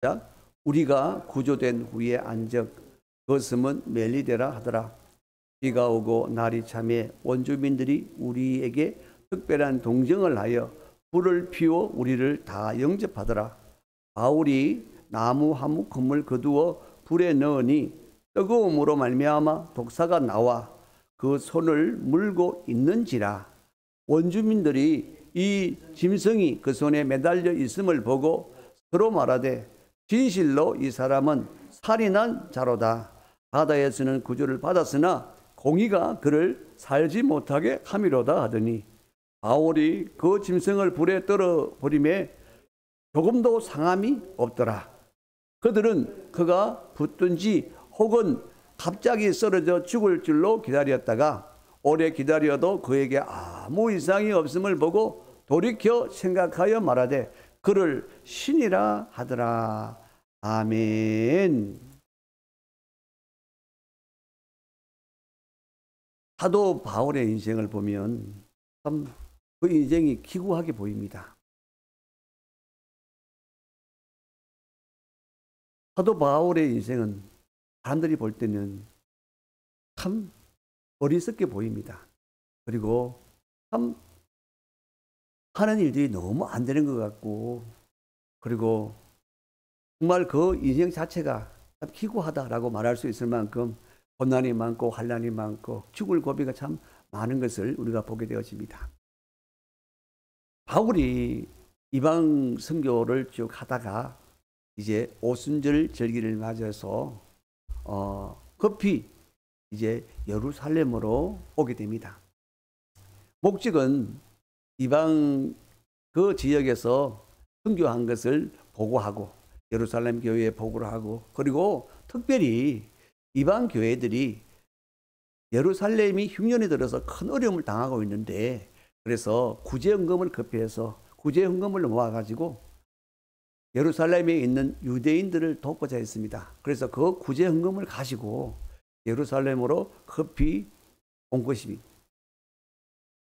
자, 우리가 구조된 후에 안적 그것은 멜리데라 하더라. 비가 오고 날이 참에 원주민들이 우리에게 특별한 동정을 하여 불을 피워 우리를 다 영접하더라. 바울이 나무 한 묶음을 거두어 불에 넣으니 뜨거움으로 말미암아 독사가 나와 그 손을 물고 있는지라. 원주민들이 이 짐승이 그 손에 매달려 있음을 보고 서로 말하되 진실로 이 사람은 살인한 자로다. 바다에서는 구조를 받았으나 공의가 그를 살지 못하게 함이로다 하더니 바울이 그 짐승을 불에 떨어버림에 조금도 상함이 없더라. 그들은 그가 붙든지 혹은 갑자기 쓰러져 죽을 줄로 기다렸다가 오래 기다려도 그에게 아무 이상이 없음을 보고 돌이켜 생각하여 말하되 그를 신이라 하더라. 아멘. 사도 바울의 인생을 보면 참 그 인생이 기구하게 보입니다. 사도 바울의 인생은 사람들이 볼 때는 참 어리석게 보입니다. 그리고 참 하는 일들이 너무 안 되는 것 같고, 그리고 정말 그 인생 자체가 참 기구하다라고 말할 수 있을 만큼 고난이 많고 환난이 많고 죽을 고비가 참 많은 것을 우리가 보게 되어집니다. 바울이 이방 선교를 쭉 하다가 이제 오순절 절기를 맞아서 급히 이제 예루살렘으로 오게 됩니다. 목적은 이방 그 지역에서 선교한 것을 보고하고 예루살렘 교회에 보고를 하고, 그리고 특별히 이방 교회들이 예루살렘이 흉년에 들어서 큰 어려움을 당하고 있는데, 그래서 구제헌금을 급해서 구제헌금을 모아가지고 예루살렘에 있는 유대인들을 돕고자 했습니다. 그래서 그 구제헌금을 가지고 예루살렘으로 급히 온 것입니다.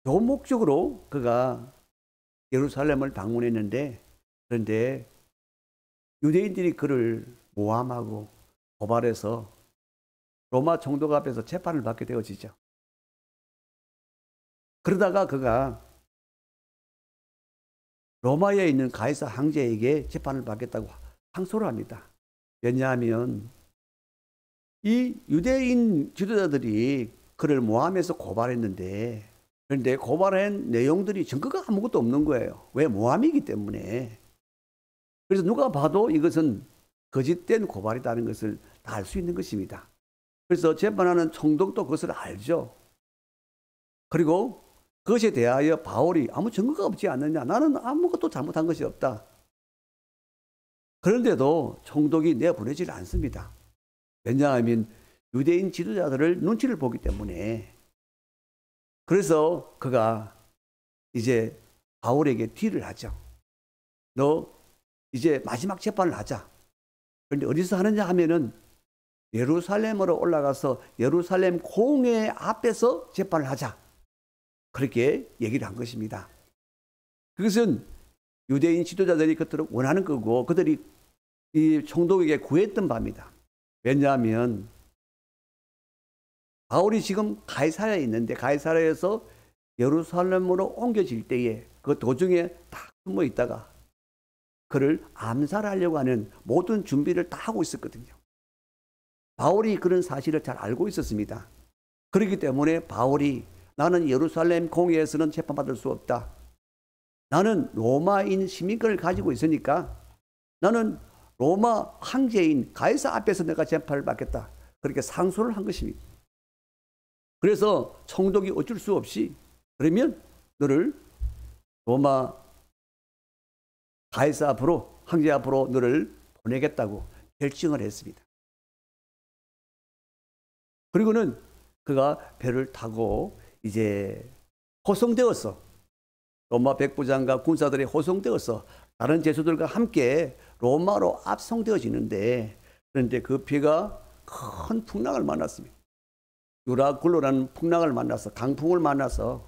좋은 목적으로 그가 예루살렘을 방문했는데, 그런데 유대인들이 그를 모함하고 고발해서 로마 총독 앞에서 재판을 받게 되어지죠. 그러다가 그가 로마에 있는 가이사 황제에게 재판을 받겠다고 항소를 합니다. 왜냐하면 이 유대인 지도자들이 그를 모함해서 고발했는데, 그런데 고발한 내용들이 증거가 아무것도 없는 거예요. 왜? 모함이기 때문에. 그래서 누가 봐도 이것은 거짓된 고발이라는 것을 다 알 수 있는 것입니다. 그래서 재판하는 총독도 그것을 알죠. 그리고 그것에 대하여 바울이 아무 증거가 없지 않느냐, 나는 아무것도 잘못한 것이 없다. 그런데도 총독이 내보내질 않습니다. 왜냐하면 유대인 지도자들을 눈치를 보기 때문에. 그래서 그가 이제 바울에게 딜을 하죠. 너 이제 마지막 재판을 하자. 그런데 어디서 하느냐 하면은 예루살렘으로 올라가서 예루살렘 공회 앞에서 재판을 하자. 그렇게 얘기를 한 것입니다. 그것은 유대인 지도자들이 그토록 원하는 거고 그들이 이 총독에게 구했던 바입니다. 왜냐하면 바울이 지금 가이사랴에 있는데 가이사랴에서 예루살렘으로 옮겨질 때에 그 도중에 딱 숨어 있다가 그를 암살하려고 하는 모든 준비를 다 하고 있었거든요. 바울이 그런 사실을 잘 알고 있었습니다. 그렇기 때문에 바울이 나는 예루살렘 공회에서는 재판받을 수 없다. 나는 로마인 시민권을 가지고 있으니까 나는 로마 황제인 가이사 앞에서 내가 재판을 받겠다. 그렇게 상소를 한 것입니다. 그래서 총독이 어쩔 수 없이 그러면 너를 로마 가이사 앞으로, 황제 앞으로 너를 보내겠다고 결정을 했습니다. 그리고는 그가 배를 타고 이제 호송되었어. 로마 백부장과 군사들이 호송되어서 다른 제수들과 함께 로마로 압송되어지는데, 그런데 그 배가 큰 풍랑을 만났습니다. 유라굴로라는 풍랑을 만나서, 강풍을 만나서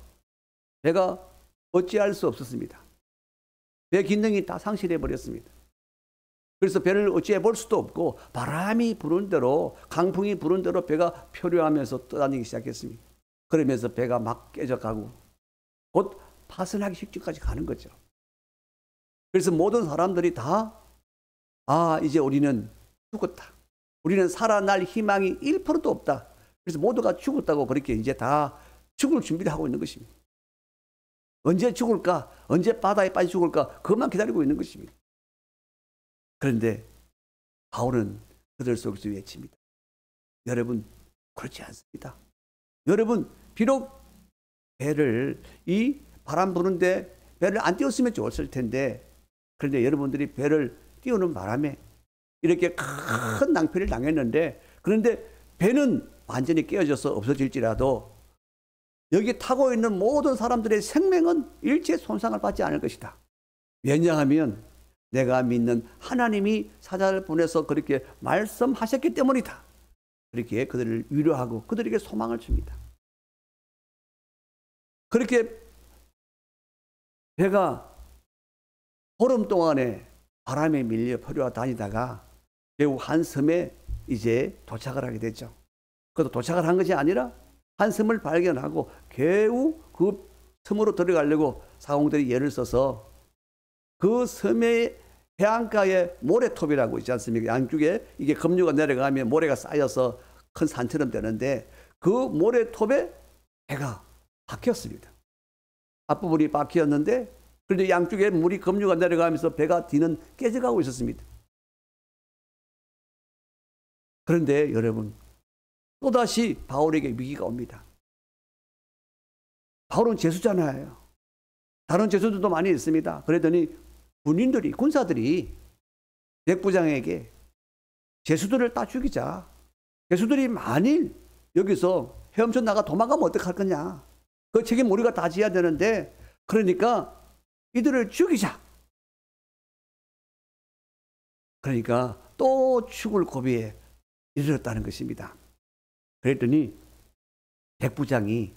배가 어찌할 수 없었습니다. 배 기능이 다 상실해 버렸습니다. 그래서 배를 어찌해 볼 수도 없고 바람이 부는 대로 강풍이 부는 대로 배가 표류하면서 떠다니기 시작했습니다. 그러면서 배가 막 깨져가고 곧 파선하기 직전까지 가는 거죠. 그래서 모든 사람들이 다 이제 우리는 죽었다. 우리는 살아날 희망이 1%도 없다. 그래서 모두가 죽었다고 그렇게 이제 다 죽을 준비를 하고 있는 것입니다. 언제 죽을까? 언제 바다에 빠져 죽을까? 그것만 기다리고 있는 것입니다. 그런데 바울은 그들 속에서 외칩니다. 여러분, 그렇지 않습니다. 여러분, 비록 배를 이 바람 부는데 배를 안 띄웠으면 좋았을 텐데, 그런데 여러분들이 배를 띄우는 바람에 이렇게 큰 낭패를 당했는데, 그런데 배는 완전히 깨어져서 없어질지라도 여기 타고 있는 모든 사람들의 생명은 일체 손상을 받지 않을 것이다. 왜냐하면 내가 믿는 하나님이 사자를 보내서 그렇게 말씀하셨기 때문이다. 그렇게 그들을 위로하고 그들에게 소망을 줍니다. 그렇게 배가 보름 동안에 바람에 밀려 퍼려 다니다가 결국 한 섬에 이제 도착을 하게 되죠. 그것도 도착을 한 것이 아니라 한 섬을 발견하고 겨우 그 섬으로 들어가려고 사공들이 예를 써서 그 섬의 해안가에 모래톱이라고 있지 않습니까? 양쪽에 이게 급류가 내려가면 모래가 쌓여서 큰 산처럼 되는데 그 모래톱에 배가 박혔습니다. 앞부분이 박혔는데 그런데 양쪽에 물이 급류가 내려가면서 배가 뒤는 깨져가고 있었습니다. 그런데 여러분, 또다시 바울에게 위기가 옵니다. 바울은 죄수잖아요. 다른 죄수들도 많이 있습니다. 그러더니 군인들이, 군사들이 백부장에게 죄수들을 다 죽이자. 죄수들이 만일 여기서 헤엄쳐 나가 도망가면 어떡할 거냐. 그 책임 우리가 다 져야 되는데, 그러니까 이들을 죽이자. 그러니까 또 죽을 고비에 이르렀다는 것입니다. 그랬더니 백부장이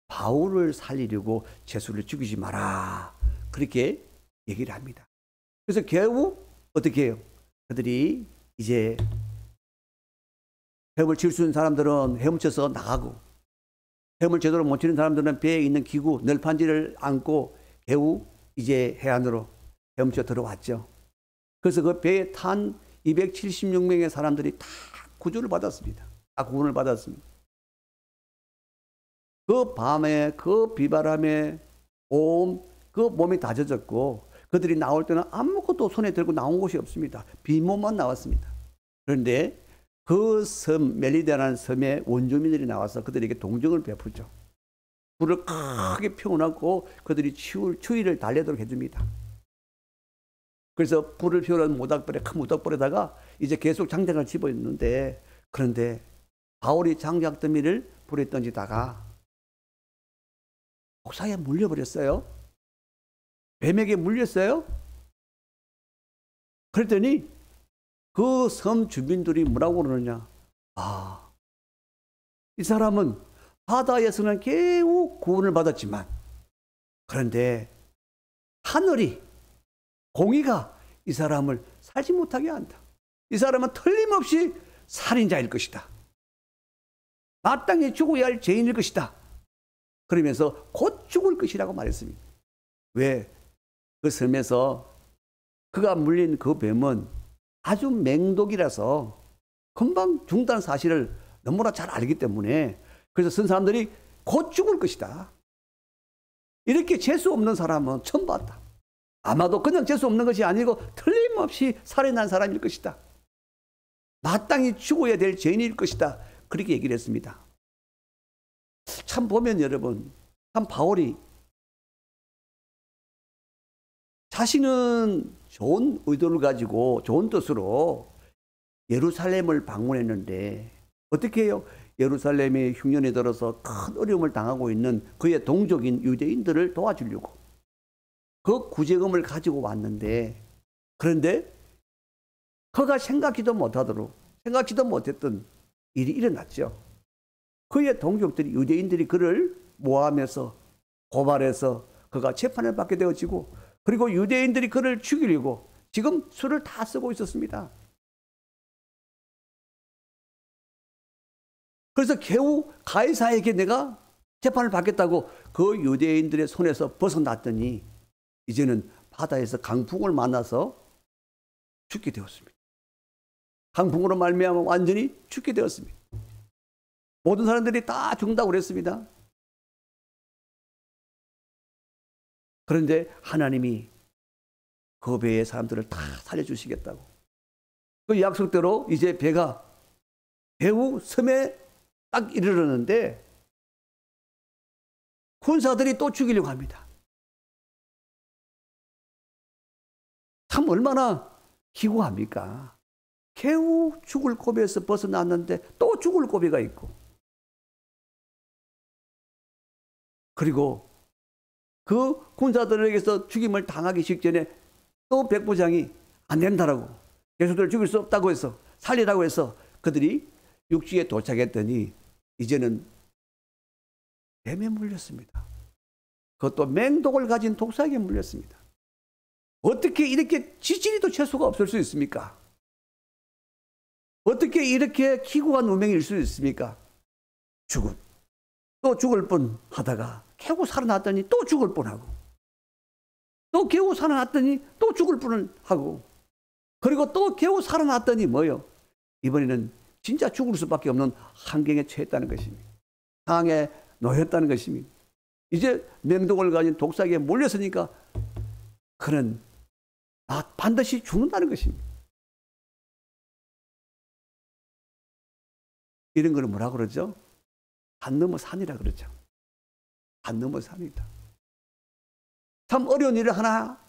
바울을 살리려고 죄수를 죽이지 마라. 그렇게 얘기를 합니다. 그래서 겨우 어떻게 해요? 그들이 이제 헤엄을 칠 수 있는 사람들은 헤엄쳐서 나가고, 헤엄을 제대로 못 치는 사람들은 배에 있는 기구, 널판지를 안고 겨우 이제 해안으로 헤엄쳐 들어왔죠. 그래서 그 배에 탄 276명의 사람들이 다 구조를 받았습니다. 다 구원을 받았습니다. 그 밤에, 그 비바람에 온 그 몸이 다 젖었고, 그들이 나올 때는 아무것도 손에 들고 나온 곳이 없습니다. 빈몸만 나왔습니다. 그런데 그 섬, 멜리데라는 섬의 원주민들이 나와서 그들에게 동정을 베푸죠. 불을 크게 피워놓고 그들이 추위를 달래도록 해줍니다. 그래서 불을 피우는 모닥불에, 큰 모닥불에다가 이제 계속 장작을 집어있는데, 그런데 바울이 장작더미를 불에 던지다가 목사에 물려버렸어요. 뱀에게 물렸어요. 그랬더니 그 섬 주민들이 뭐라고 그러느냐. 이 사람은 바다에서는 겨우 구원을 받았지만, 그런데 하늘이, 공의가 이 사람을 살지 못하게 한다. 이 사람은 틀림없이 살인자일 것이다. 마땅히 죽어야 할 죄인일 것이다. 그러면서 곧 죽을 것이라고 말했습니다. 왜? 그 섬에서 그가 물린 그 뱀은 아주 맹독이라서 금방 죽는다는 사실을 너무나 잘 알기 때문에, 그래서 쓴 사람들이 곧 죽을 것이다. 이렇게 재수 없는 사람은 처음 봤다. 아마도 그냥 재수 없는 것이 아니고 틀림없이 살인한 사람일 것이다. 마땅히 죽어야 될 죄인일 것이다. 그렇게 얘기를 했습니다. 참 보면 여러분, 참 바울이 자신은 좋은 의도를 가지고 좋은 뜻으로 예루살렘을 방문했는데 어떻게 해요? 예루살렘의 흉년에 들어서 큰 어려움을 당하고 있는 그의 동족인 유대인들을 도와주려고 그 구제금을 가지고 왔는데, 그런데 그가 생각지도 못했던 일이 일어났죠. 그의 동족들이, 유대인들이 그를 모함해서 고발해서 그가 재판을 받게 되어지고, 그리고 유대인들이 그를 죽이려고 지금 수를 다 쓰고 있었습니다. 그래서 겨우 가이사에게 내가 재판을 받겠다고 그 유대인들의 손에서 벗어났더니 이제는 바다에서 강풍을 만나서 죽게 되었습니다. 강풍으로 말미암아 완전히 죽게 되었습니다. 모든 사람들이 다 죽는다고 그랬습니다. 그런데 하나님이 그 배의 사람들을 다 살려주시겠다고. 그 약속대로 이제 배가 배후 섬에 딱 이르렀는데 군사들이 또 죽이려고 합니다. 참 얼마나 기구합니까? 겨우 죽을 고비에서 벗어났는데 또 죽을 고비가 있고, 그리고 그 군사들에게서 죽임을 당하기 직전에 또 백부장이 안 된다라고, 예수들을 죽일 수 없다고 해서 살리라고 해서 그들이 육지에 도착했더니 이제는 뱀에 물렸습니다. 그것도 맹독을 가진 독사에게 물렸습니다. 어떻게 이렇게 지질이도 채소가 없을 수 있습니까? 어떻게 이렇게 기구한 운명일 수 있습니까? 죽음. 또 죽을 뻔 하다가 겨우 살아났더니 또 죽을 뻔하고, 또 겨우 살아났더니 또 죽을 뻔을 하고, 그리고 또 겨우 살아났더니 뭐요? 이번에는 진짜 죽을 수밖에 없는 환경에 처했다는 것입니다. 상황에 놓였다는 것입니다. 이제 맹독을 가진 독사에게 몰렸으니까 그는 반드시 죽는다는 것입니다. 이런 거는 뭐라 그러죠? 산 넘어 산이라 그러죠. 산 넘어 산이다. 참 어려운 일을 하나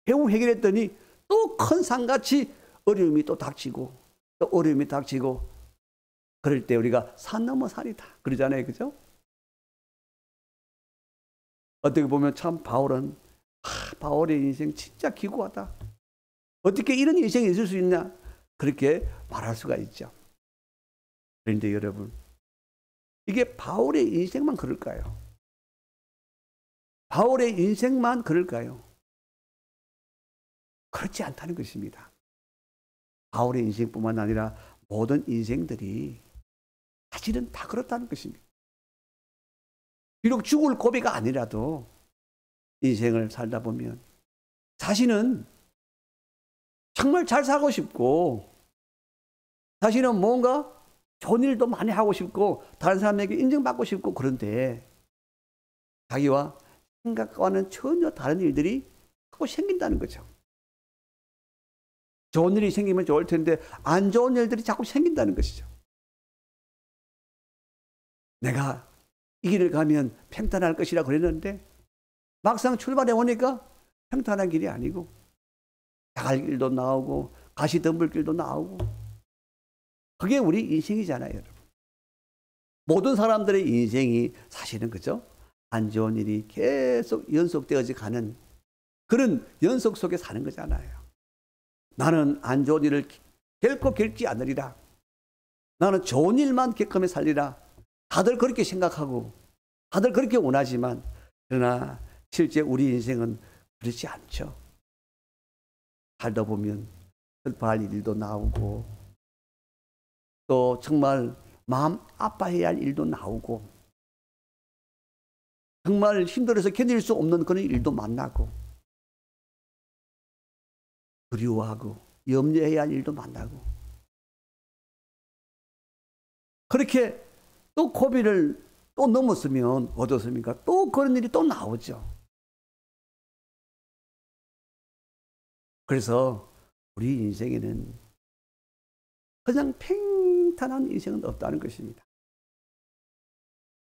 겨우 해결했더니 또 큰 산같이 어려움이 또 닥치고, 또 어려움이 닥치고, 그럴 때 우리가 산 넘어 산이다 그러잖아요. 그죠? 어떻게 보면 참 바울의 인생 진짜 기구하다. 어떻게 이런 인생이 있을 수 있냐? 그렇게 말할 수가 있죠. 그런데 여러분, 이게 바울의 인생만 그럴까요? 바울의 인생만 그럴까요? 그렇지 않다는 것입니다. 바울의 인생뿐만 아니라 모든 인생들이 사실은 다 그렇다는 것입니다. 비록 죽을 고비가 아니라도 인생을 살다 보면 자신은 정말 잘 살고 싶고, 자신은 뭔가 좋은 일도 많이 하고 싶고, 다른 사람에게 인정받고 싶고, 그런데 자기와 생각과는 전혀 다른 일들이 자꾸 생긴다는 거죠. 좋은 일이 생기면 좋을 텐데 안 좋은 일들이 자꾸 생긴다는 것이죠. 내가 이 길을 가면 평탄할 것이라 그랬는데 막상 출발해 오니까 평탄한 길이 아니고 자갈 길도 나오고 가시덤불 길도 나오고, 그게 우리 인생이잖아요, 여러분. 모든 사람들의 인생이 사실은 그죠? 안 좋은 일이 계속 연속되어져 가는 그런 연속 속에 사는 거잖아요. 나는 안 좋은 일을 결코 겪지 않으리라. 나는 좋은 일만 겪으며 살리라. 다들 그렇게 생각하고 다들 그렇게 원하지만, 그러나 실제 우리 인생은 그렇지 않죠. 살다 보면 슬퍼할 일도 나오고, 또 정말 마음 아파해야 할 일도 나오고, 정말 힘들어서 견딜 수 없는 그런 일도 만나고, 그리워하고 염려해야 할 일도 만나고, 그렇게 또 고비를 또 넘었으면 어떻습니까? 또 그런 일이 또 나오죠. 그래서 우리 인생에는 그냥 평탄한 인생은 없다는 것입니다.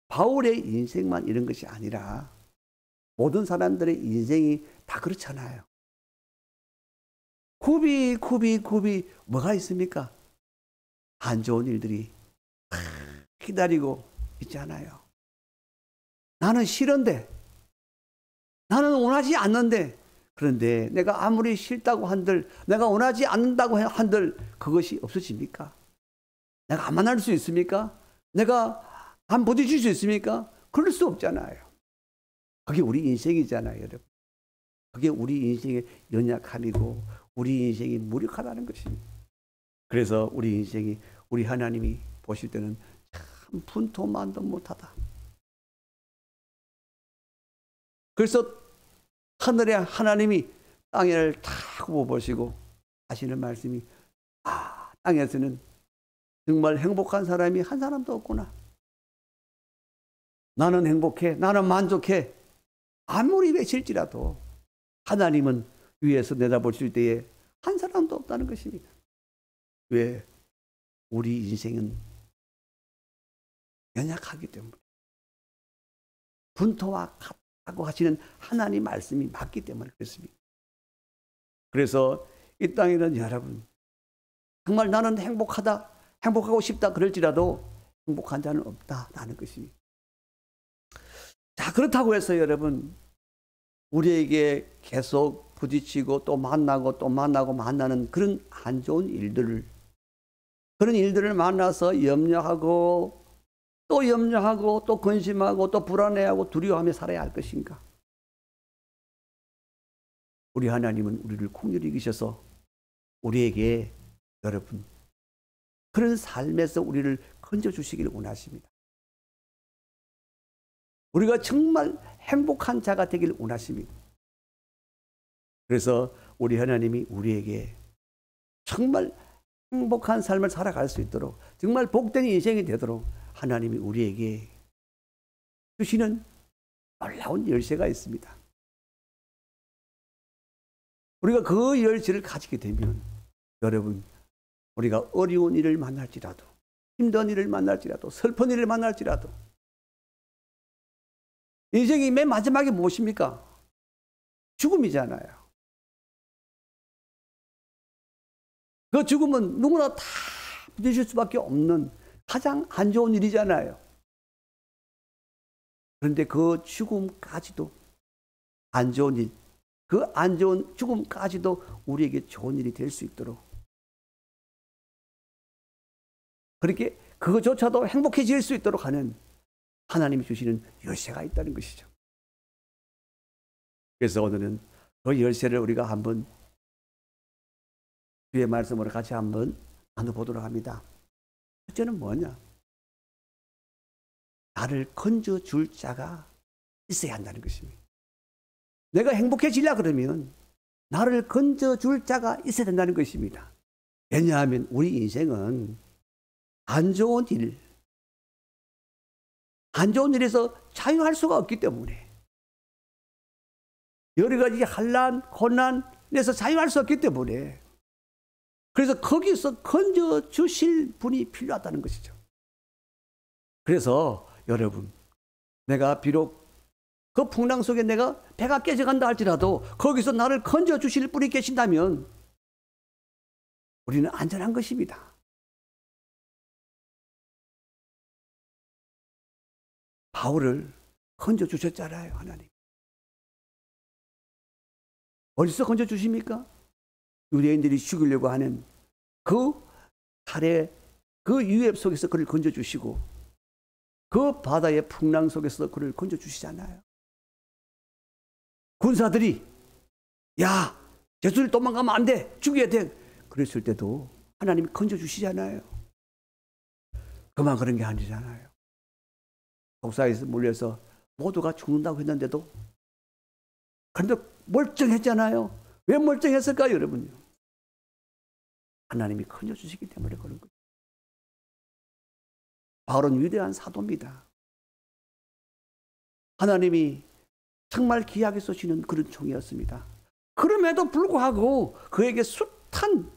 바울의 인생만 이런 것이 아니라 모든 사람들의 인생이 다 그렇잖아요. 굽이 뭐가 있습니까? 안 좋은 일들이 기다리고 있잖아요. 나는 싫은데, 나는 원하지 않는데, 그런데 내가 아무리 싫다고 한들, 내가 원하지 않는다고 한들 그것이 없어집니까? 내가 안 만날 수 있습니까? 내가 안 부딪힐 수 있습니까? 그럴 수 없잖아요. 그게 우리 인생이잖아요, 여러분. 그게 우리 인생의 연약함이고 우리 인생이 무력하다는 것입니다. 그래서 우리 인생이 우리 하나님이 보실 때는 참 분토만도 못하다. 그래서 하늘의 하나님이 땅을 다 보시고 하시는 말씀이 땅에서는 정말 행복한 사람이 한 사람도 없구나. 나는 행복해. 나는 만족해. 아무리 외칠지라도 하나님은 위에서 내다보실 때에 한 사람도 없다는 것입니다. 왜? 우리 인생은 연약하기 때문에. 분토와 같다고 하시는 하나님 말씀이 맞기 때문에 그렇습니다. 그래서 이 땅에는 여러분 정말 나는 행복하다, 행복하고 싶다 그럴지라도 행복한 자는 없다라는 것입니다. 자, 그렇다고 해서 여러분 우리에게 계속 부딪히고 또 만나고 또 만나는 그런 안 좋은 일들을, 그런 일들을 만나서 염려하고 또 근심하고 또 불안해하고 두려워하며 살아야 할 것인가? 우리 하나님은 우리를 긍휼히 여기셔서 우리에게 여러분 그런 삶에서 우리를 건져주시기를 원하십니다. 우리가 정말 행복한 자가 되기를 원하십니다. 그래서 우리 하나님이 우리에게 정말 행복한 삶을 살아갈 수 있도록, 정말 복된 인생이 되도록 하나님이 우리에게 주시는 놀라운 열쇠가 있습니다. 우리가 그 열쇠를 가지게 되면 여러분 우리가 어려운 일을 만날지라도, 힘든 일을 만날지라도, 슬픈 일을 만날지라도, 인생이 맨 마지막에 무엇입니까? 죽음이잖아요. 그 죽음은 누구나 다 부딪힐 수밖에 없는 가장 안 좋은 일이잖아요. 그런데 그 죽음까지도 안 좋은 일, 그 안 좋은 죽음까지도 우리에게 좋은 일이 될 수 있도록, 그렇게 그것조차도 행복해질 수 있도록 하는 하나님이 주시는 열쇠가 있다는 것이죠. 그래서 오늘은 그 열쇠를 우리가 한번 주의 말씀으로 같이 한번 나눠보도록 합니다. 첫째는 뭐냐? 나를 건져줄 자가 있어야 한다는 것입니다. 내가 행복해지려 그러면 나를 건져줄 자가 있어야 된다는 것입니다. 왜냐하면 우리 인생은 안 좋은 일에서 자유할 수가 없기 때문에, 여러 가지 환난, 고난에서 자유할 수 없기 때문에, 그래서 거기서 건져주실 분이 필요하다는 것이죠. 그래서 여러분, 내가 비록 그 풍랑 속에 내가 배가 깨져간다 할지라도 거기서 나를 건져주실 분이 계신다면 우리는 안전한 것입니다. 바울을 건져주셨잖아요, 하나님. 어디서 건져주십니까? 유대인들이 죽이려고 하는 그 칼의 그 유협 속에서 그를 건져주시고, 그 바다의 풍랑 속에서 그를 건져주시잖아요. 군사들이 야, 예수를 도망가면 안 돼, 죽여야 돼, 그랬을 때도 하나님이 건져주시잖아요. 그만 그런 게 아니잖아요. 독사에서 몰려서 모두가 죽는다고 했는데도, 그런데 멀쩡했잖아요. 왜 멀쩡했을까요, 여러분요? 하나님이 건져주시기 때문에 그런 거예요. 바울은 위대한 사도입니다. 하나님이 정말 귀하게 쓰시는 그런 종이었습니다. 그럼에도 불구하고 그에게 숱한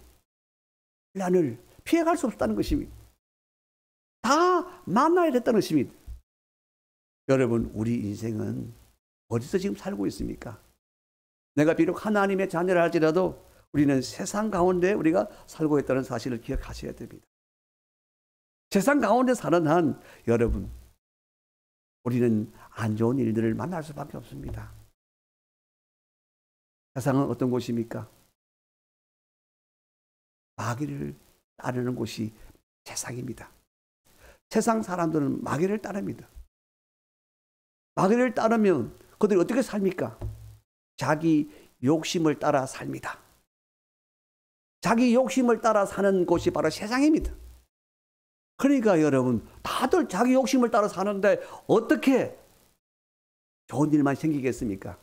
난을 피해갈 수 없다는 것입니다. 다 만나야 됐다는 것입니다. 여러분, 우리 인생은 어디서 지금 살고 있습니까? 내가 비록 하나님의 자녀라 할지라도 우리는 세상 가운데 우리가 살고 있다는 사실을 기억하셔야 됩니다. 세상 가운데 사는 한 여러분, 우리는 안 좋은 일들을 만날 수밖에 없습니다. 세상은 어떤 곳입니까? 마귀를 따르는 곳이 세상입니다. 세상 사람들은 마귀를 따릅니다. 마귀를 따르면 그들이 어떻게 삽니까? 자기 욕심을 따라 삽니다. 자기 욕심을 따라 사는 곳이 바로 세상입니다. 그러니까 여러분, 다들 자기 욕심을 따라 사는데 어떻게 좋은 일만 생기겠습니까?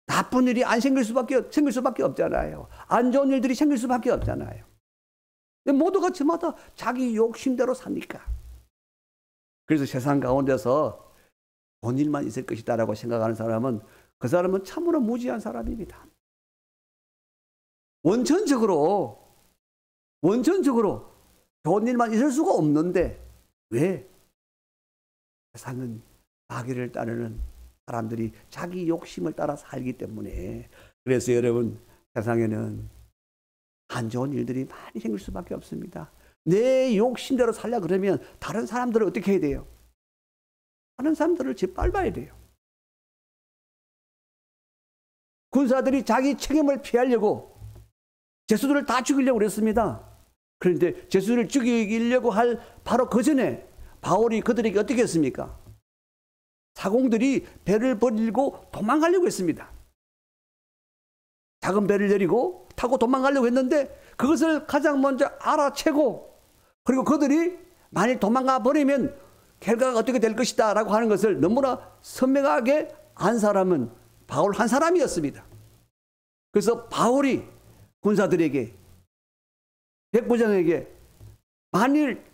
나쁜 일이 안 생길 수밖에 없잖아요. 안 좋은 일들이 생길 수밖에 없잖아요. 모두가 저마다 자기 욕심대로 사니까. 그래서 세상 가운데서 좋은 일만 있을 것이다라고 생각하는 사람은 그 사람은 참으로 무지한 사람입니다. 원천적으로 좋은 일만 있을 수가 없는데 왜? 세상은 마귀를 따르는 사람들이 자기 욕심을 따라 살기 때문에. 그래서 여러분, 세상에는 안 좋은 일들이 많이 생길 수밖에 없습니다. 내 욕심대로 살려 그러면 다른 사람들을 어떻게 해야 돼요? 다른 사람들을 짓밟아야 돼요. 군사들이 자기 책임을 피하려고 제수들을 다 죽이려고 그랬습니다. 그런데 제수들을 죽이려고 할 바로 그 전에 바울이 그들에게 어떻게 했습니까? 사공들이 배를 버리고 도망가려고 했습니다. 작은 배를 내리고 타고 도망가려고 했는데 그것을 가장 먼저 알아채고, 그리고 그들이 만일 도망가 버리면 결과가 어떻게 될 것이다 라고 하는 것을 너무나 선명하게 안 사람은 바울 한 사람이었습니다. 그래서 바울이 군사들에게, 백부장에게 만일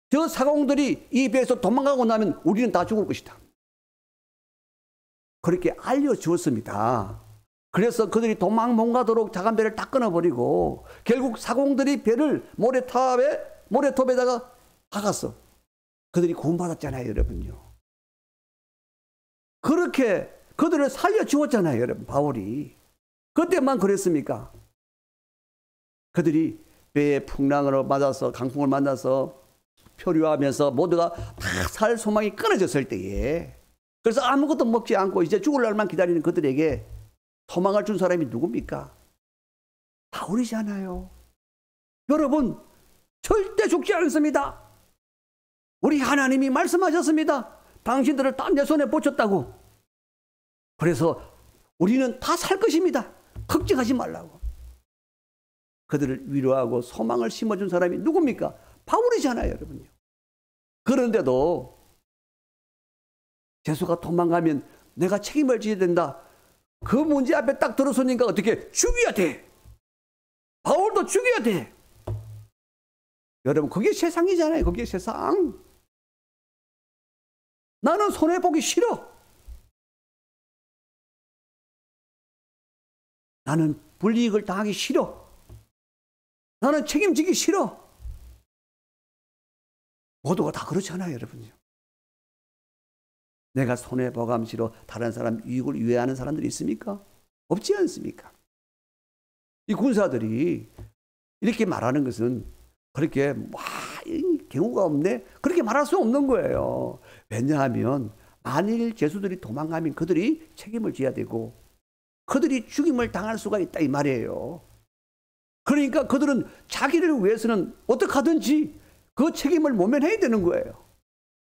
저 사공들이 이 배에서 도망가고 나면 우리는 다 죽을 것이다, 그렇게 알려주었습니다. 그래서 그들이 도망 못 가도록 작은 배를 다 끊어버리고 결국 사공들이 배를 모래톱에다가 박았어. 그들이 구원받았잖아요, 여러분요. 그렇게 그들을 살려주었잖아요, 여러분, 바울이. 그때만 그랬습니까? 그들이 배의 풍랑으로 맞아서, 강풍을 만나서 표류하면서 모두가 다 살 소망이 끊어졌을 때에, 그래서 아무것도 먹지 않고 이제 죽을 날만 기다리는 그들에게 소망을 준 사람이 누굽니까? 바울이잖아요. 여러분, 절대 죽지 않습니다. 우리 하나님이 말씀하셨습니다. 당신들을 다 내 손에 붙였다고. 그래서 우리는 다 살 것입니다. 걱정하지 말라고. 그들을 위로하고 소망을 심어준 사람이 누굽니까? 바울이잖아요, 여러분요. 그런데도 제수가 도망가면 내가 책임을 져야 된다. 그 문제 앞에 딱 들어서니까 어떻게 죽여야 돼. 바울도 죽여야 돼. 여러분, 그게 세상이잖아요. 그게 세상. 나는 손해보기 싫어. 나는 불이익을 당하기 싫어. 나는 책임지기 싫어. 모두가 다 그렇잖아요, 여러분요. 내가 손해보감시로 다른 사람 이익을 위해하는 사람들이 있습니까? 없지 않습니까? 이 군사들이 이렇게 말하는 것은 그렇게 경우가 없네, 그렇게 말할 수 없는 거예요. 왜냐하면 만일 제수들이 도망가면 그들이 책임을 져야 되고 그들이 죽임을 당할 수가 있다, 이 말이에요. 그러니까 그들은 자기를 위해서는 어떻게 하든지 그 책임을 모면해야 되는 거예요.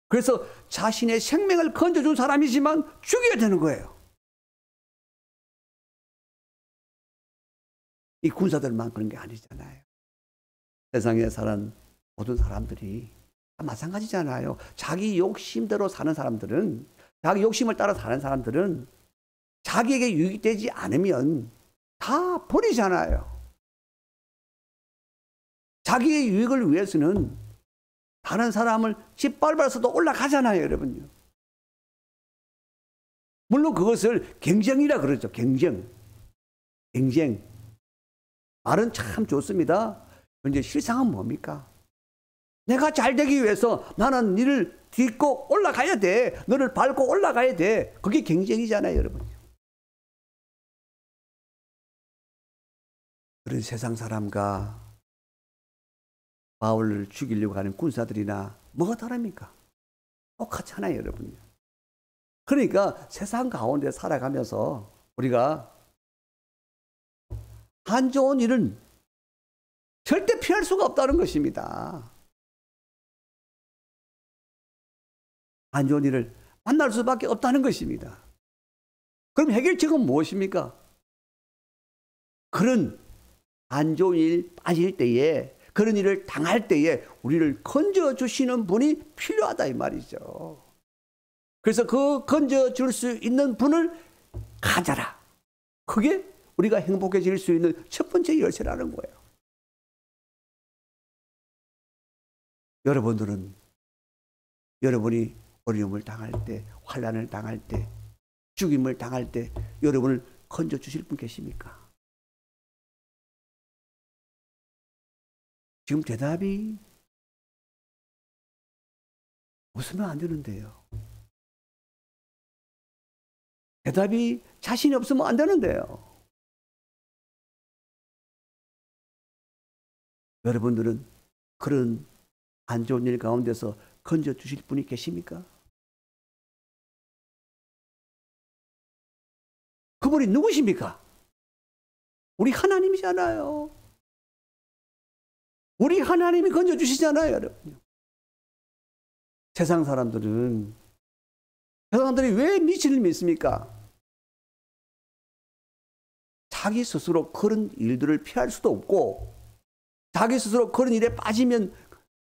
그래서 자신의 생명을 건져준 사람이지만 죽여야 되는 거예요. 이 군사들만 그런 게 아니잖아요. 세상에 사는 모든 사람들이 다 마찬가지잖아요. 자기 욕심대로 사는 사람들은, 자기 욕심을 따라 사는 사람들은 자기에게 유익이 되지 않으면 다 버리잖아요. 자기의 유익을 위해서는 다른 사람을 짓밟아서도 올라가잖아요, 여러분요. 물론 그것을 경쟁이라 그러죠. 경쟁. 말은 참 좋습니다. 그런데 실상은 뭡니까? 내가 잘 되기 위해서 나는 너를 딛고 올라가야 돼. 너를 밟고 올라가야 돼. 그게 경쟁이잖아요, 여러분. 그런 세상 사람과 바울을 죽이려고 하는 군사들이나 뭐가 다릅니까? 똑같잖아요, 여러분. 그러니까 세상 가운데 살아가면서 우리가 안 좋은 일은 절대 피할 수가 없다는 것입니다. 안 좋은 일을 만날 수밖에 없다는 것입니다. 그럼 해결책은 무엇입니까? 그런 안 좋은 일 빠질 때에, 그런 일을 당할 때에 우리를 건져주시는 분이 필요하다 이 말이죠. 그래서 그 건져줄 수 있는 분을 가져라. 그게 우리가 행복해질 수 있는 첫 번째 열쇠라는 거예요. 여러분들은 여러분이 어려움을 당할 때, 환난을 당할 때, 죽임을 당할 때 여러분을 건져주실 분 계십니까? 지금 대답이 웃으면 안 되는데요. 대답이 자신이 없으면 안 되는데요. 여러분들은 그런 안 좋은 일 가운데서 건져주실 분이 계십니까? 그분이 누구십니까? 우리 하나님이잖아요. 우리 하나님이 건져주시잖아요, 여러분. 세상 사람들이 왜 미신을 믿습니까? 자기 스스로 그런 일들을 피할 수도 없고, 자기 스스로 그런 일에 빠지면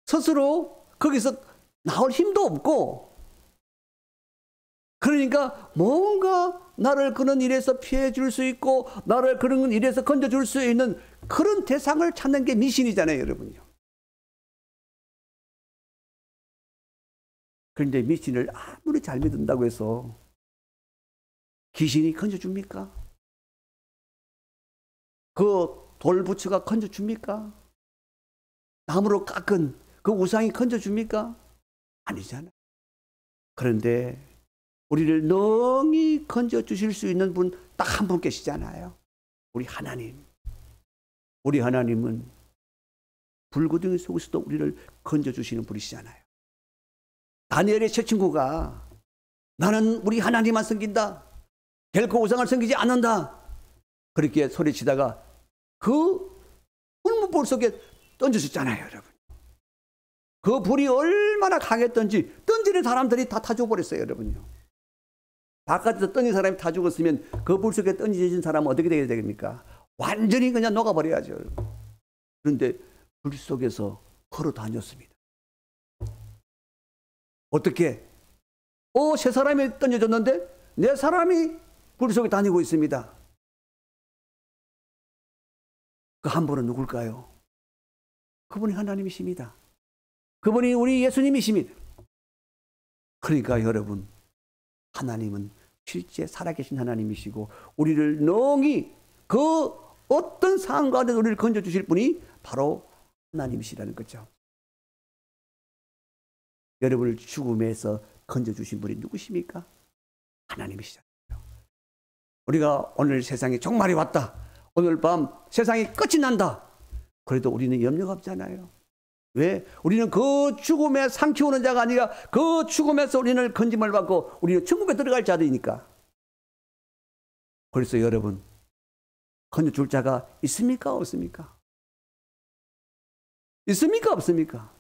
스스로 거기서 나올 힘도 없고, 그러니까 뭔가 나를 그런 일에서 피해 줄 수 있고 나를 그런 일에서 건져 줄 수 있는 그런 대상을 찾는 게 미신이잖아요, 여러분요. 그런데 미신을 아무리 잘 믿는다고 해서 귀신이 건져 줍니까? 그 돌부처가 건져 줍니까? 나무로 깎은 그 우상이 건져 줍니까? 아니잖아요. 그런데 우리를 능히 건져주실 수 있는 분 딱 한 분 계시잖아요. 우리 하나님. 우리 하나님은 불구덩이 속에서도 우리를 건져주시는 분이시잖아요. 다니엘의 세 친구가 나는 우리 하나님만 섬긴다. 결코 우상을 섬기지 않는다. 그렇게 소리치다가 그 불문불 속에 던져졌잖아요, 여러분. 그 불이 얼마나 강했던지 던지는 사람들이 다 타 죽어버렸어요, 여러분요. 바깥에서 던진 사람이 다 죽었으면 그 불 속에 던져진 사람은 어떻게 되게 됩니까? 완전히 그냥 녹아버려야죠. 그런데 불 속에서 걸어 다녔습니다. 어떻게? 세 사람이 던져졌는데 네 사람이 불 속에 다니고 있습니다. 그 한 분은 누굴까요? 그분이 하나님이십니다. 그분이 우리 예수님이십니다. 그러니까 여러분, 하나님은 실제 살아계신 하나님이시고 우리를 능히 그 어떤 상황 가운데 우리를 건져주실 분이 바로 하나님이시라는 거죠. 여러분을 죽음에서 건져주신 분이 누구십니까? 하나님이시잖아요. 우리가 오늘 세상에 종말이 왔다. 오늘 밤 세상이 끝이 난다. 그래도 우리는 염려가 없잖아요. 왜? 우리는 그 죽음에 삼키우는 자가 아니라 그 죽음에서 우리는 건짐을 받고 우리는 천국에 들어갈 자들이니까. 그래서 여러분, 건져줄 자가 있습니까? 없습니까? 있습니까? 없습니까?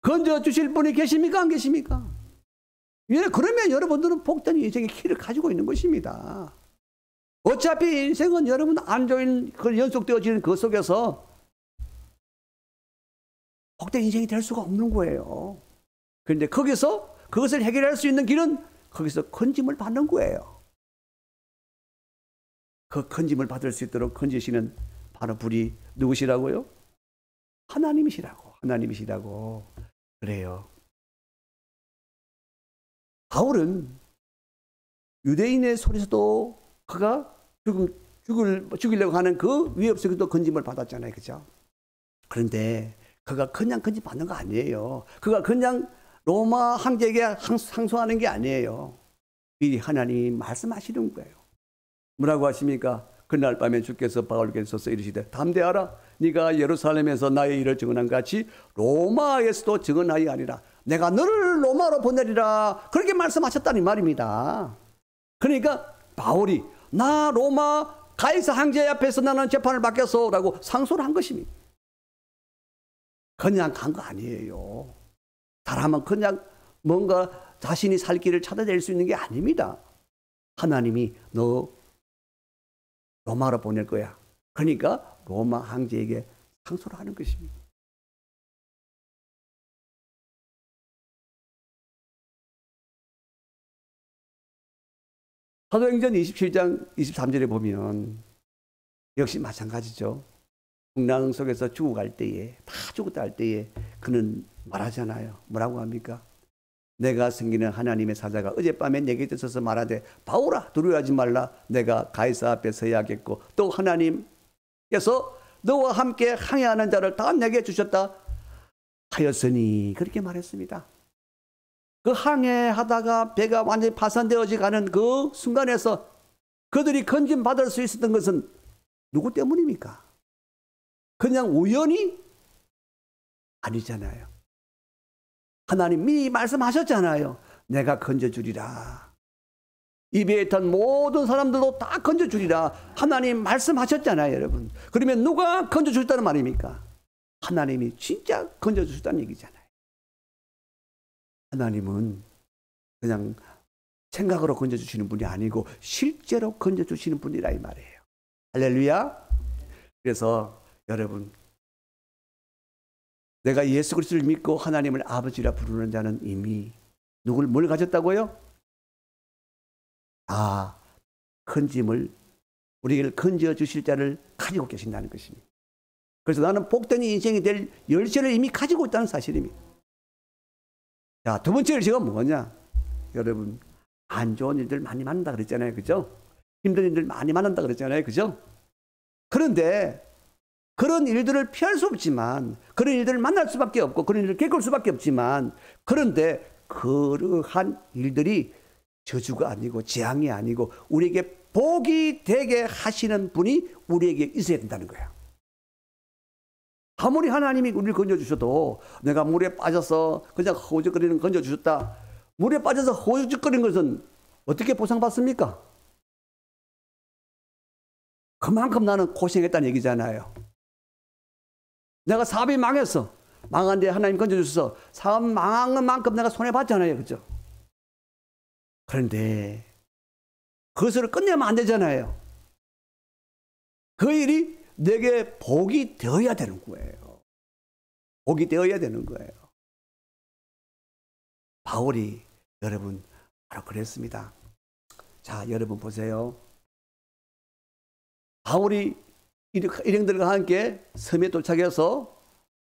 건져주실 분이 계십니까? 안 계십니까? 그러면 여러분들은 복된 인생의 키를 가지고 있는 것입니다. 어차피 인생은 여러분 안 좋은 그 연속되어지는 그 속에서 복된 인생이 될 수가 없는 거예요. 그런데 거기서 그것을 해결할 수 있는 길은 거기서 건짐을 받는 거예요. 그 건짐을 받을 수 있도록 건지시는 바로 분이 누구시라고요? 하나님이시라고. 하나님이시라고. 그래요. 바울은 유대인의 손에서도 그가 죽이려고 하는 그 위협 속에도 건짐을 받았잖아요. 그죠? 그런데 그가 그냥 건짐 받는 거 아니에요. 그가 그냥 로마 황제에게 상소하는 게 아니에요. 미리 하나님이 말씀하시는 거예요. 뭐라고 하십니까? 그날 밤에 주께서 바울에게서 이르시되 담대하라. 네가 예루살렘에서 나의 일을 증언한 같이 로마에서도 증언하여 아니라 내가 너를 로마로 보내리라. 그렇게 말씀하셨다는 말입니다. 그러니까 바울이 나 로마 가이사 황제 앞에서 나는 재판을 받겠소 라고 상소를 한 것입니다. 그냥 간 거 아니에요. 사람은 그냥 뭔가 자신이 살 길을 찾아낼 수 있는 게 아닙니다. 하나님이 너 로마로 보낼 거야. 그러니까 로마 황제에게 상소를 하는 것입니다. 사도행전 27장 23절에 보면 역시 마찬가지죠. 풍랑 속에서 죽어갈 때에, 다 죽었다 할 때에 그는 말하잖아요. 뭐라고 합니까? 내가 섬기는 하나님의 사자가 어젯밤에 내게 들어서서 말하되 바울아 두려워하지 말라. 내가 가이사 앞에 서야겠고 또 하나님께서 너와 함께 항해하는 자를 다 내게 주셨다 하였으니 그렇게 말했습니다. 그 항해하다가 배가 완전히 파산되어지 가는 그 순간에서 그들이 건진받을 수 있었던 것은 누구 때문입니까? 그냥 우연히 아니잖아요. 하나님 미리 말씀하셨잖아요. 내가 건져주리라. 이 배에 탄 모든 사람들도 다 건져주리라. 하나님 말씀하셨잖아요, 여러분. 그러면 누가 건져주셨다는 말입니까? 하나님이 진짜 건져주셨다는 얘기잖아요. 하나님은 그냥 생각으로 건져주시는 분이 아니고 실제로 건져주시는 분이라 이 말이에요. 할렐루야. 그래서 여러분, 내가 예수 그리스도를 믿고 하나님을 아버지라 부르는 자는 이미 뭘 가졌다고요? 건짐을, 우리를 건져주실 자를 가지고 계신다는 것입니다. 그래서 나는 복된 인생이 될 열쇠를 이미 가지고 있다는 사실입니다. 자, 두 번째 열쇠가 뭐냐? 여러분, 안 좋은 일들 많이 만난다 그랬잖아요. 그죠? 힘든 일들 많이 만난다 그랬잖아요. 그죠? 그런데 그런 일들을 피할 수 없지만, 그런 일들을 만날 수밖에 없고, 그런 일을 겪을 수밖에 없지만, 그런데 그러한 일들이 저주가 아니고 재앙이 아니고 우리에게 복이 되게 하시는 분이 우리에게 있어야 된다는 거예요. 아무리 하나님이 우리를 건져주셔도 내가 물에 빠져서 그냥 허우적거리는 건져주셨다. 물에 빠져서 허우적거리는 것은 어떻게 보상받습니까? 그만큼 나는 고생했다는 얘기잖아요. 내가 사업이 망했어. 망한데 하나님 건져주셔서 사업 망한 만큼 내가 손해봤잖아요. 그죠? 그런데 그것을 끝내면 안 되잖아요. 그 일이 내게 복이 되어야 되는 거예요. 복이 되어야 되는 거예요. 바울이 여러분 바로 그랬습니다. 자, 여러분 보세요. 바울이 일행들과 함께 섬에 도착해서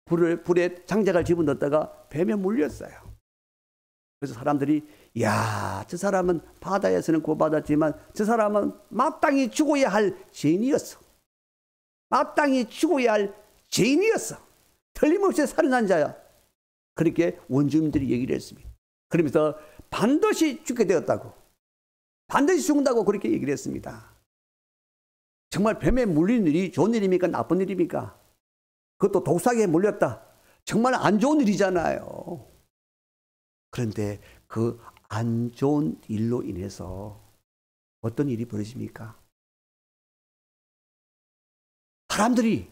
불에 장작을 집어넣었다가 뱀에 물렸어요. 그래서 사람들이 야, 저 사람은 바다에서는 구원받았지만 저 사람은 마땅히 죽어야 할 죄인이었어. 마땅히 죽어야 할 죄인이었어. 틀림없이 살인한 자야. 그렇게 원주민들이 얘기를 했습니다. 그러면서 반드시 죽게 되었다고, 반드시 죽는다고 그렇게 얘기를 했습니다. 정말 뱀에 물린 일이 좋은 일입니까? 나쁜 일입니까? 그것도 독사에 물렸다. 정말 안 좋은 일이잖아요. 그런데 그 안 좋은 일로 인해서 어떤 일이 벌어집니까? 사람들이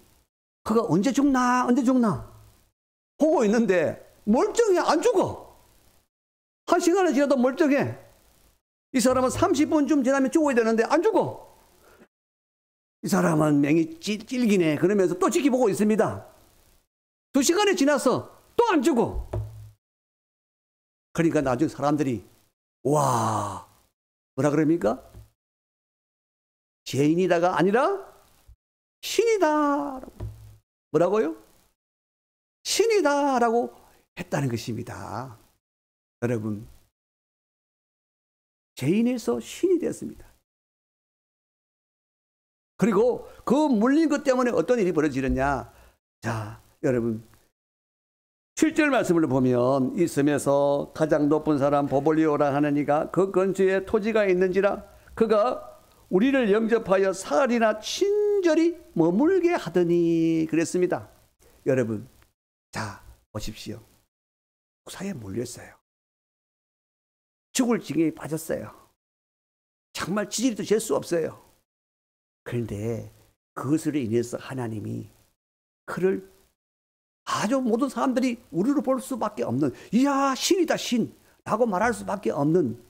그가 언제 죽나 보고 있는데 멀쩡해. 안 죽어. 한 시간이 지나도 멀쩡해. 이 사람은 30분쯤 지나면 죽어야 되는데 안 죽어. 이 사람은 맹이 찔기네. 그러면서 또 지켜보고 있습니다. 2시간이 지나서 또 안 죽어. 그러니까 나중에 사람들이 와, 뭐라 그럽니까? 죄인이다가 아니라 신이다. 뭐라고요? 신이다라고 했다는 것입니다. 여러분, 죄인에서 신이 되었습니다. 그리고 그 물린 것 때문에 어떤 일이 벌어지느냐? 자, 여러분, 7절 말씀을 보면 이 섬에서 가장 높은 사람 보볼리오라 하는 이가 그 근처에 토지가 있는지라 그가 우리를 영접하여 사흘이나 친절히 머물게 하더니 그랬습니다. 여러분, 자, 보십시오. 독사에 물렸어요. 죽을 지경에 빠졌어요. 정말 지지리도 잴 수 없어요. 그런데 그것으로 인해서 하나님이 그를 아주 모든 사람들이 우리로 볼 수밖에 없는, 이야, 신이다, 신 라고 말할 수밖에 없는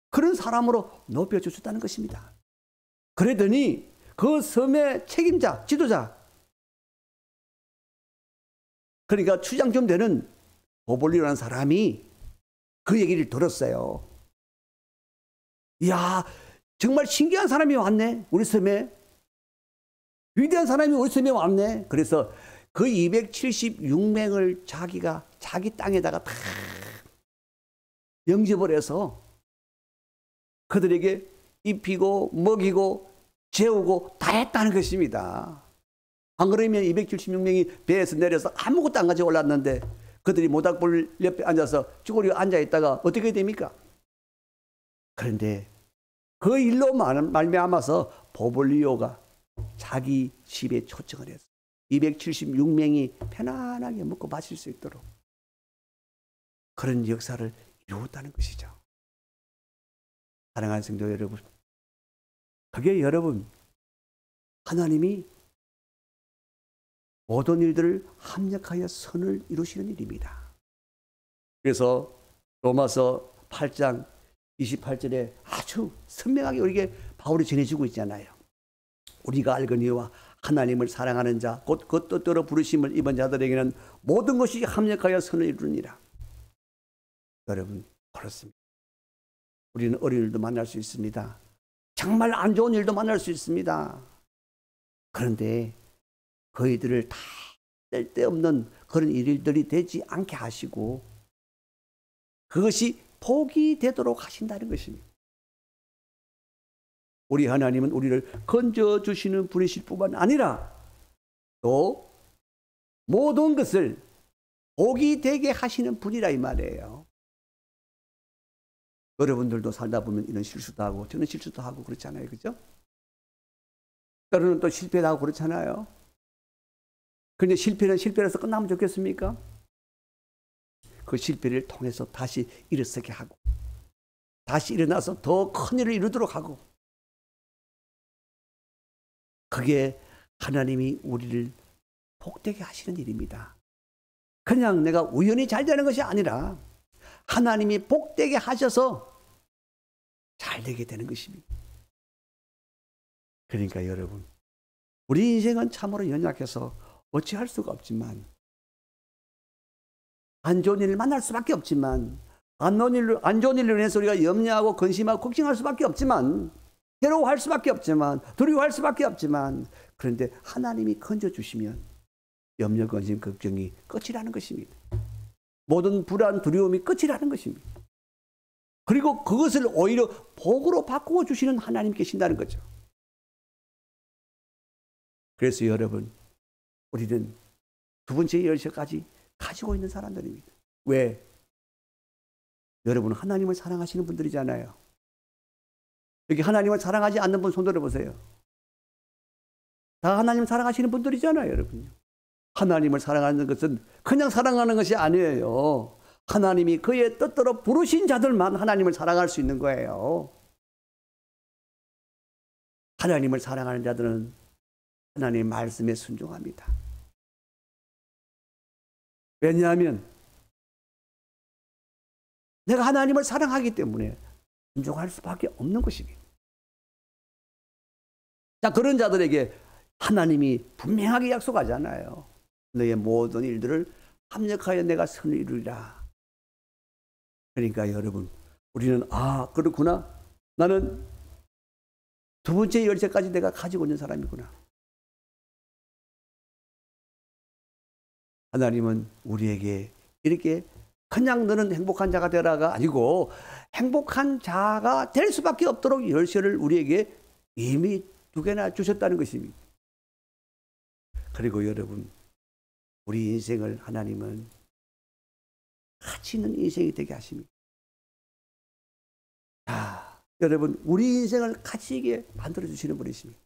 그런 사람으로 높여주셨다는 것입니다. 그러더니 그 섬의 책임자, 지도자, 그러니까 추장쯤 되는 보볼리오라는 사람이 그 얘기를 들었어요. 이야, 정말 신기한 사람이 왔네, 우리 섬에. 위대한 사람이 우리 섬에 왔네. 그래서 그 276명을 자기가 자기 땅에다가 다 영접을 해서 그들에게 입히고 먹이고 재우고 다 했다는 것입니다. 안 그러면 276명이 배에서 내려서 아무것도 안 가지고 올랐는데 그들이 모닥불 옆에 앉아서 쭈그리고 앉아있다가 어떻게 됩니까? 그런데 그 일로 말미암아서 보볼리오가 자기 집에 초청을 했어요. 276명이 편안하게 먹고 마실 수 있도록 그런 역사를 이루었다는 것이죠. 사랑하는 성도 여러분, 그게 여러분 하나님이 모든 일들을 합력하여 선을 이루시는 일입니다. 그래서 로마서 8장 28절에 아주 선명하게 우리에게 바울이 전해주고 있잖아요. 우리가 알거니와 하나님을 사랑하는 자, 곧 그 뜻대로 부르심을 입은 자들에게는 모든 것이 합력하여 선을 이루니라. 여러분, 그렇습니다. 우리는 어려운 일도 만날 수 있습니다. 정말 안 좋은 일도 만날 수 있습니다. 그런데 그 일들을 다 쓸데없는 그런 일들이 되지 않게 하시고 그것이 복이 되도록 하신다는 것입니다. 우리 하나님은 우리를 건져주시는 분이실 뿐만 아니라 또 모든 것을 복이 되게 하시는 분이라 이 말이에요. 여러분들도 살다 보면 이런 실수도 하고 저는 실수도 하고 그렇잖아요. 그죠? 때로는 또 실패도 하고 그렇잖아요. 그런데 실패는 실패라서 끝나면 좋겠습니까? 그 실패를 통해서 다시 일어서게 하고 다시 일어나서 더 큰 일을 이루도록 하고 그게 하나님이 우리를 복되게 하시는 일입니다. 그냥 내가 우연히 잘 되는 것이 아니라 하나님이 복되게 하셔서 잘 되게 되는 것입니다. 그러니까 여러분, 우리 인생은 참으로 연약해서 어찌할 수가 없지만 안 좋은 일을 만날 수밖에 없지만 안 좋은 일로 인해서 우리가 염려하고 근심하고 걱정할 수밖에 없지만 괴로워할 수밖에 없지만 두려워할 수밖에 없지만 그런데 하나님이 건져주시면 염려, 근심, 걱정이 끝이라는 것입니다. 모든 불안, 두려움이 끝이라는 것입니다. 그리고 그것을 오히려 복으로 바꾸어 주시는 하나님 계신다는 거죠. 그래서 여러분, 우리는 두 번째 열쇠까지 가지고 있는 사람들입니다. 왜? 여러분은 하나님을 사랑하시는 분들이잖아요. 여기 하나님을 사랑하지 않는 분 손 들어보세요. 다 하나님 사랑하시는 분들이잖아요, 여러분. 하나님을 사랑하는 것은 그냥 사랑하는 것이 아니에요. 하나님이 그의 뜻대로 부르신 자들만 하나님을 사랑할 수 있는 거예요. 하나님을 사랑하는 자들은 하나님의 말씀에 순종합니다. 왜냐하면 내가 하나님을 사랑하기 때문에 순종할 수밖에 없는 것입니다. 자, 그런 자들에게 하나님이 분명하게 약속하잖아요. 너의 모든 일들을 합력하여 내가 선을 이루리라. 그러니까 여러분, 우리는 그렇구나. 나는 두 번째 열쇠까지 내가 가지고 있는 사람이구나. 하나님은 우리에게 이렇게 그냥 너는 행복한 자가 되라가 아니고 행복한 자가 될 수밖에 없도록 열쇠를 우리에게 이미 2개나 주셨다는 것입니다. 그리고 여러분, 우리 인생을 하나님은 가치 있는 인생이 되게 하십니다. 여러분, 우리 인생을 가치 있게 만들어주시는 분이십니다.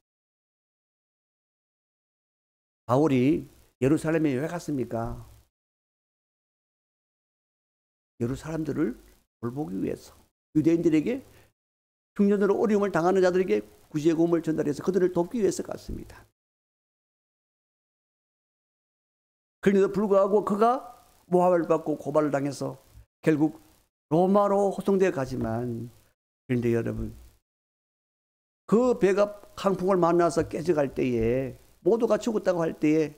바울이 예루살렘에 왜 갔습니까? 예루사람들을 돌보기 위해서 유대인들에게 흉년으로 어려움을 당하는 자들에게 구제의 고음을 전달해서 그들을 돕기 위해서 갔습니다. 그런데도 불구하고 그가 모함을 받고 고발을 당해서 결국 로마로 호송되어 가지만 그런데 여러분, 그 배가 강풍을 만나서 깨져갈 때에 모두가 죽었다고 할 때에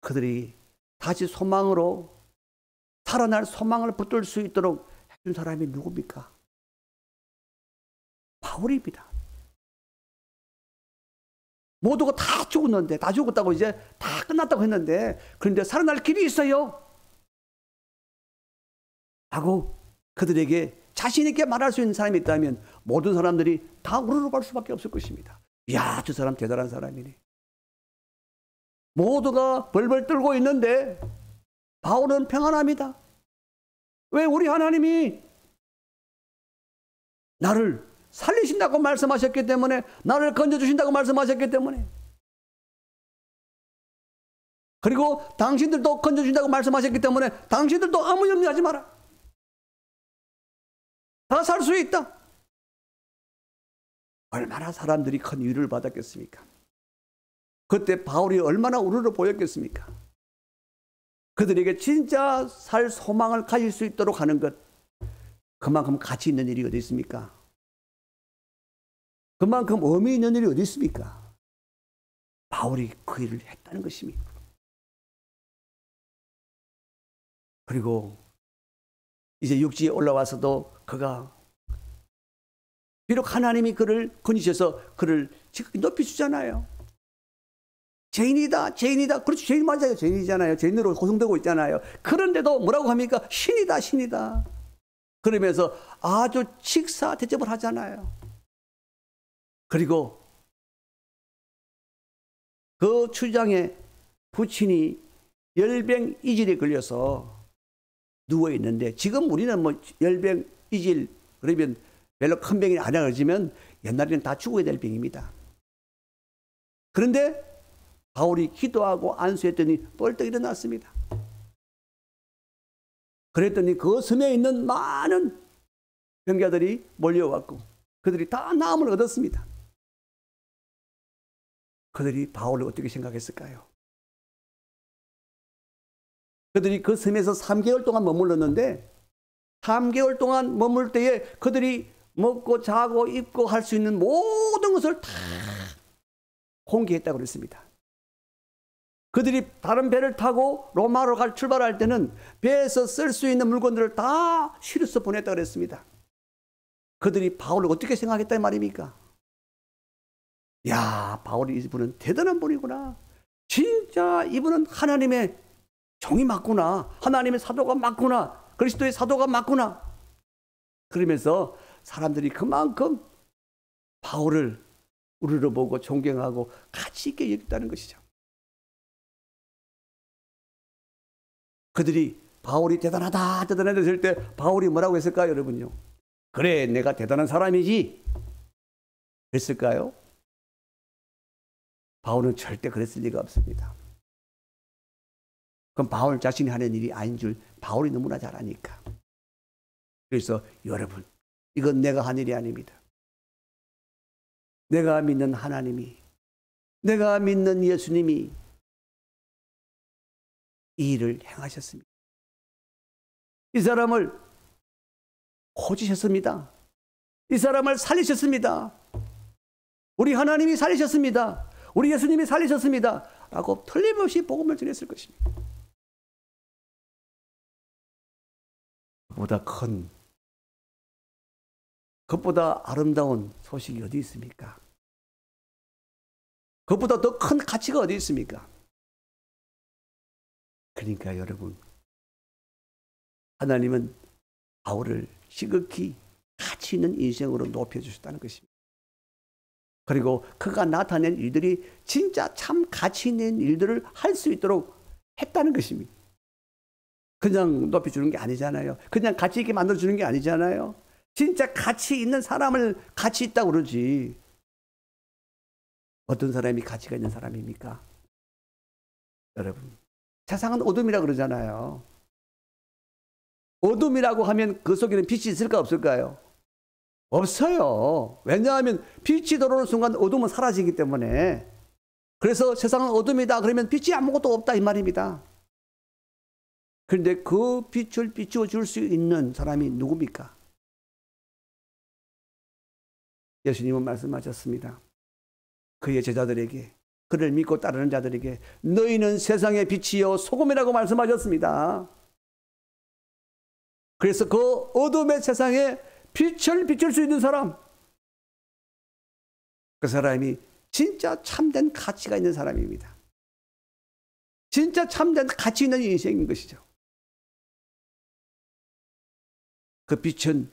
그들이 다시 소망으로 살아날 소망을 붙들 수 있도록 해준 사람이 누굽니까? 바울입니다. 모두가 다 죽었는데, 다 죽었다고 이제 다 끝났다고 했는데, 그런데 살아날 길이 있어요 하고 그들에게 자신 있게 말할 수 있는 사람이 있다면 모든 사람들이 다 우르르 갈 수밖에 없을 것입니다. 이야, 저 사람 대단한 사람이네. 모두가 벌벌 떨고 있는데 바울은 평안합니다. 왜? 우리 하나님이 나를 살리신다고 말씀하셨기 때문에, 나를 건져주신다고 말씀하셨기 때문에, 그리고 당신들도 건져주신다고 말씀하셨기 때문에 당신들도 아무 염려하지 마라. 다 살 수 있다. 얼마나 사람들이 큰 위로를 받았겠습니까? 그때 바울이 얼마나 우르르 보였겠습니까? 그들에게 진짜 살 소망을 가질 수 있도록 하는 것, 그만큼 가치 있는 일이 어디 있습니까? 그만큼 의미 있는 일이 어디 있습니까? 바울이 그 일을 했다는 것입니다. 그리고 이제 육지에 올라와서도 그가 비록 하나님이 그를 건지셔서 그를 지금 높이주잖아요. 죄인이다, 죄인이다. 그렇죠, 죄인 맞아요. 죄인이잖아요. 죄인으로 고성되고 있잖아요. 그런데도 뭐라고 합니까? 신이다, 신이다. 그러면서 아주 직사 대접을 하잖아요. 그리고 그 추장에 부친이 열병이질에 걸려서 누워 있는데, 지금 우리는 뭐 열병이질 그러면 별로 큰 병이 아니라 그러지만 옛날에는 다 죽어야 될 병입니다. 그런데 바울이 기도하고 안수했더니 벌떡 일어났습니다. 그랬더니 그 섬에 있는 많은 병자들이 몰려왔고 그들이 다 나음을 얻었습니다. 그들이 바울을 어떻게 생각했을까요? 그들이 그 섬에서 3개월 동안 머물렀는데 3개월 동안 머물 때에 그들이 먹고 자고 입고 할 수 있는 모든 것을 다 공개했다고 그랬습니다. 그들이 다른 배를 타고 로마로 출발할 때는 배에서 쓸 수 있는 물건들을 다 실어서 보냈다고 그랬습니다. 그들이 바울을 어떻게 생각했단 말입니까? 야, 바울이 이분은 대단한 분이구나. 진짜 이분은 하나님의 종이 맞구나. 하나님의 사도가 맞구나. 그리스도의 사도가 맞구나. 그러면서 사람들이 그만큼 바울을 우르르 보고 존경하고 가치 있게 여겼다는 것이죠. 그들이 바울이 대단하다, 대단하다 했을 때 바울이 뭐라고 했을까요, 여러분요? 그래, 내가 대단한 사람이지. 했을까요? 바울은 절대 그랬을 리가 없습니다. 그럼 바울 자신이 하는 일이 아닌 줄 바울이 너무나 잘 아니까. 그래서 여러분, 이건 내가 한 일이 아닙니다. 내가 믿는 하나님이, 내가 믿는 예수님이 이 일을 행하셨습니다. 이 사람을 고치셨습니다. 이 사람을 살리셨습니다. 우리 하나님이 살리셨습니다. 우리 예수님이 살리셨습니다. 라고 틀림없이 복음을 전했을 것입니다. 그보다 큰, 그것보다 아름다운 소식이 어디 있습니까? 그것보다 더 큰 가치가 어디 있습니까? 그러니까 여러분, 하나님은 바울을 지극히 가치 있는 인생으로 높여주셨다는 것입니다. 그리고 그가 나타낸 일들이 진짜 참 가치 있는 일들을 할 수 있도록 했다는 것입니다. 그냥 높여주는 게 아니잖아요. 그냥 가치 있게 만들어주는 게 아니잖아요. 진짜 가치 있는 사람을 가치 있다고 그러지. 어떤 사람이 가치가 있는 사람입니까? 여러분, 세상은 어둠이라고 그러잖아요. 어둠이라고 하면 그 속에는 빛이 있을까 없을까요? 없어요. 왜냐하면 빛이 들어오는 순간 어둠은 사라지기 때문에. 그래서 세상은 어둠이다 그러면 빛이 아무것도 없다 이 말입니다. 그런데 그 빛을 비추어 줄 수 있는 사람이 누굽니까? 예수님은 말씀하셨습니다. 그의 제자들에게, 그를 믿고 따르는 자들에게 너희는 세상의 빛이요 소금이라고 말씀하셨습니다. 그래서 그 어둠의 세상에 빛을 비출 수 있는 사람, 그 사람이 진짜 참된 가치가 있는 사람입니다. 진짜 참된 가치 있는 인생인 것이죠. 그 빛은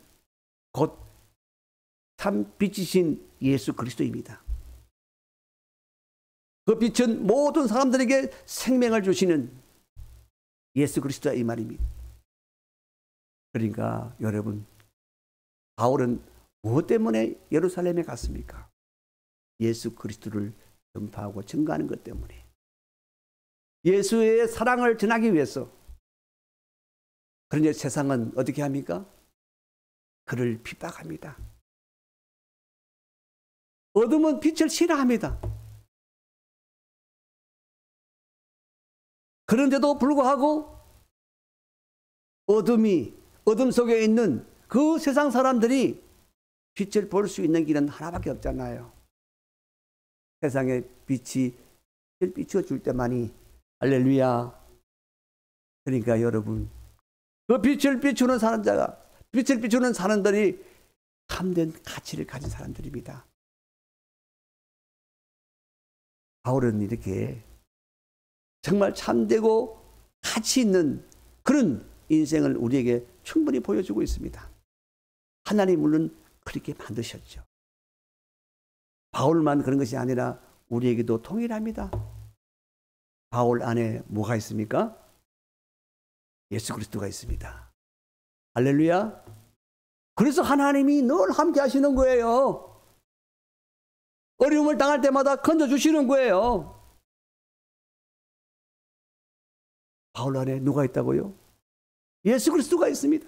곧 참 빛이신 예수 그리스도입니다. 그 빛은 모든 사람들에게 생명을 주시는 예수 그리스도다 이 말입니다. 그러니까 여러분, 바울은 무엇 때문에 예루살렘에 갔습니까? 예수 그리스도를 전파하고 증거하는 것 때문에, 예수의 사랑을 전하기 위해서. 그런데 세상은 어떻게 합니까? 그를 핍박합니다. 어둠은 빛을 싫어합니다. 그런데도 불구하고 어둠 속에 있는 그 세상 사람들이 빛을 볼 수 있는 길은 하나밖에 없잖아요. 세상에 빛이 비춰줄 때만이 할렐루야. 그러니까 여러분, 그 빛을 비추는 사람들이 참된 가치를 가진 사람들입니다. 바울은 이렇게 정말 참되고 가치 있는 그런 인생을 우리에게 충분히 보여주고 있습니다. 하나님 물론 그렇게 만드셨죠. 바울만 그런 것이 아니라 우리에게도 동일합니다. 바울 안에 뭐가 있습니까? 예수 그리스도가 있습니다. 할렐루야. 그래서 하나님이 늘 함께 하시는 거예요. 어려움을 당할 때마다 건져주시는 거예요. 바울 안에 누가 있다고요? 예수 그리스도가 있습니다.